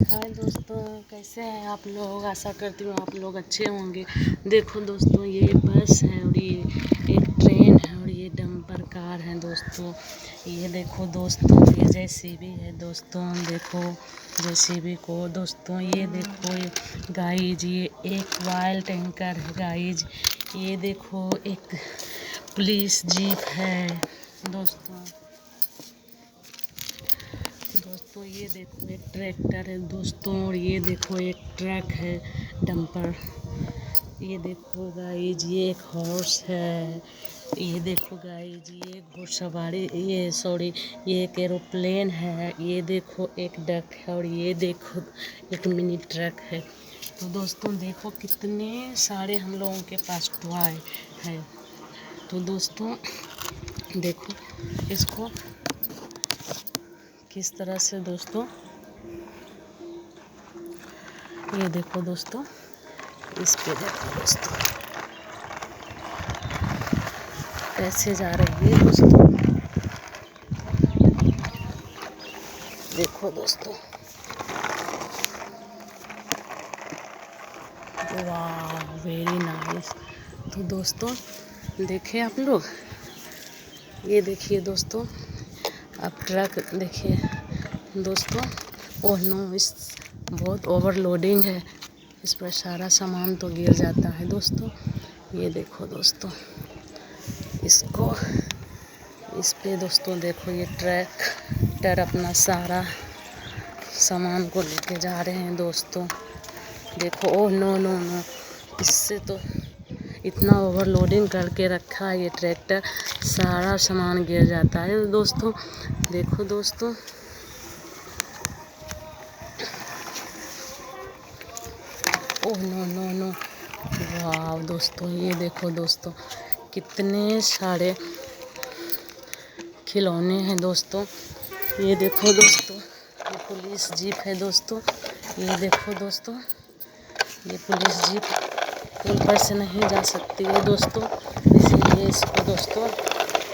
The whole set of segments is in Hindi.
हाय दोस्तों, कैसे हैं आप लोग। आशा करती हूँ आप लोग अच्छे होंगे। देखो दोस्तों, ये बस है और ये एक ट्रेन है और ये डंपर कार है दोस्तों। ये देखो दोस्तों, ये जेसीबी है दोस्तों। देखो जेसीबी को दोस्तों, ये देखो गाइज, ये एक ऑयल टैंकर है गाइज। ये देखो एक पुलिस जीप है दोस्तों। ये देखो एक ट्रैक्टर है दोस्तों और ये देखो एक ट्रक है डंपर। ये देखो गाइज, ये एक हॉर्स है। ये देखो गाइज, ये घुड़सवारी, ये एक एरोप्लेन है। ये देखो एक डक है और ये देखो एक मिनी ट्रक है। तो दोस्तों देखो कितने सारे हम लोगों के पास टॉय है। तो दोस्तों देखो इसको किस तरह से दोस्तों, ये देखो दोस्तों, इस पे देखो दोस्तों कैसे जा रही है दोस्तों। देखो दोस्तों, वाह वेरी नाइस। तो दोस्तों देखिए आप लोग, ये देखिए दोस्तों, अब ट्रक देखिए दोस्तों। ओह नो, इस बहुत ओवरलोडिंग है, इस पर सारा सामान तो गिर जाता है दोस्तों। ये देखो दोस्तों, इसको इस पे दोस्तों देखो, ये ट्रैक्टर अपना सारा सामान को लेके जा रहे हैं दोस्तों। देखो ओह नो नो नो, इससे तो इतना ओवरलोडिंग करके रखा है ये ट्रैक्टर, सारा सामान गिर जाता है दोस्तों। देखो दोस्तों, ओह नो नो नो, वाह दोस्तों, ये देखो दोस्तों कितने सारे खिलौने हैं दोस्तों। ये देखो दोस्तों, ये पुलिस जीप है दोस्तों। ये देखो दोस्तों, ये पुलिस जीप पुल पर से नहीं जा सकती है दोस्तों, इसीलिए इसको दोस्तों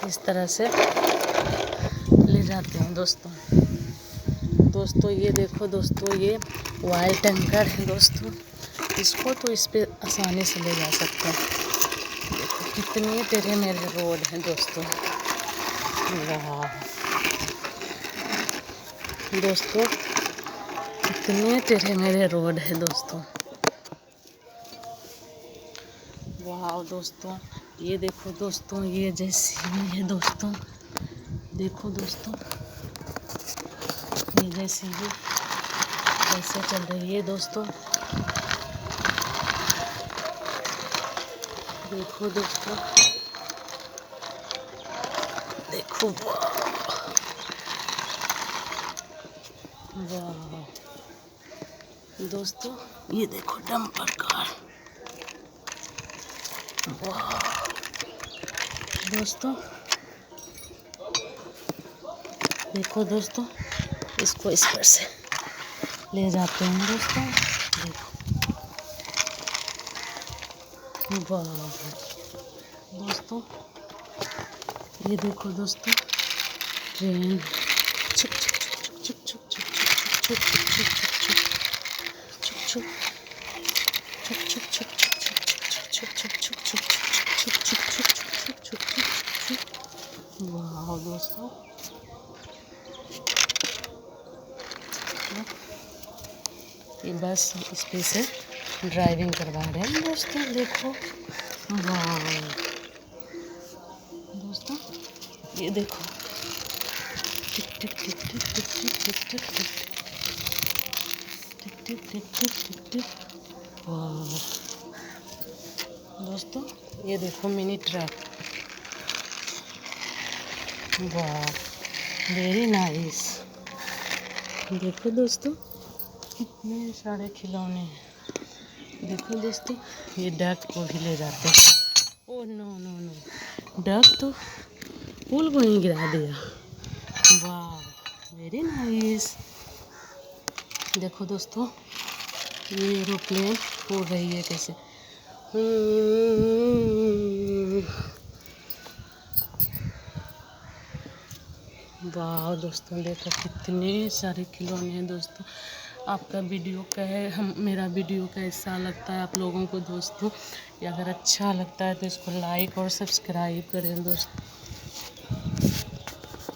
इस तरह से ले जाते हैं दोस्तों। दोस्तों ये देखो दोस्तों, ये ऑयल टैंकर है दोस्तों। इसको तो इस पे आसानी से ले जा सकते हैं। देखो कितने टेढ़े मेढ़े रोड हैं दोस्तों। वाह दोस्तों, कितने टेढ़े मेढ़े रोड है दोस्तों। वाह दोस्तों, ये देखो दोस्तों, ये जेसीबी है दोस्तों। देखो दोस्तों, ये जेसीबी कैसे चल रही है दोस्तों। देखो दोस्तों, देखो वाह दोस्तों, ये देखो डंपर कार। वाह दोस्तों, देखो दोस्तों, इसको इस पर से ले जाते हैं दोस्तों। देखो वाह दोस्तों, ये देखो दोस्तों, ट्रेन छुक छुक छुक छुक छुक छुक छुक छुक छुक छुक छुक। वाह दोस्तों, ये बस इस पे से ड्राइविंग करवा रहे हैं दोस्तों। देखो वाह दोस्तों, ये देखो टिक टिक टिक टिक टिक टिक टिक टिक टिक टिक टिक टिक टिक टिक। वाह दोस्तों, ये देखो मिनी ट्रक। वाह वेरी नाइस। देखो दोस्तों, कितने सारे खिलौने हैं। देखो दोस्तों, ये डक को भी ले जाते हैं। Oh no no no, duck तो पुल को ही गिरा दिया। वाह वेरी नाइस। देखो दोस्तों, ये एरोप्लेन उड़ रही है कैसे। वाह दोस्तों, देखो कितने सारे खिलौने हैं दोस्तों। आपका वीडियो मेरा वीडियो कैसा लगता है आप लोगों को दोस्तों। अगर अच्छा लगता है तो इसको लाइक और सब्सक्राइब करें दोस्तों।